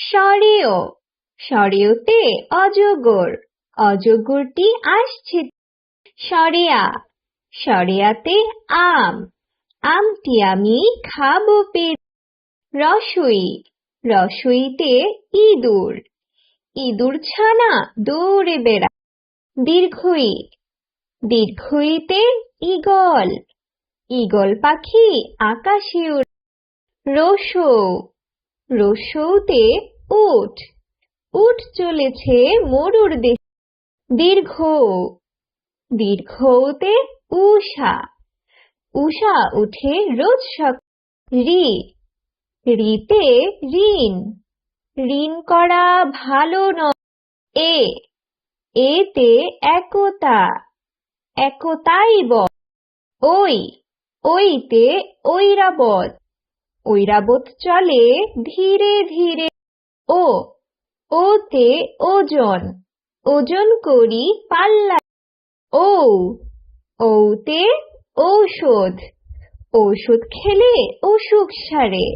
সরেও, সরেওতে অজগর, অজগরটি আসছে। সরেয়া, সরেয়াতে আম, আমটি আমি খাবো পেড়ে। রসই, রসইতে ইঁদুর, ইঁদুর ছানা দৌড়ে বেড়ায়। দীর্ঘই, দীর্ঘইতে ঈগল, ঈগল পাখি আকাশে ওড়ে। রসৌ, রসৌতে উট, উট চলেছে মরুর দেশে। দীর্ঘ, দীর্ঘতে উষা, উষা উঠে রোজ সকালে। রি, রিতে ঋণ, ঋণ করা ভালো নয়। এ, এতে একতা, একতাই বল। ওই, ওইতে ঐরাবত, ঐরাবত চলে ধীরে ধীরে। ও, ওতে ওজন, ওজন করি পাল্লা। ঔ, ঔতে ঔষধ, ঔষধ খেলে অসুখ সারে।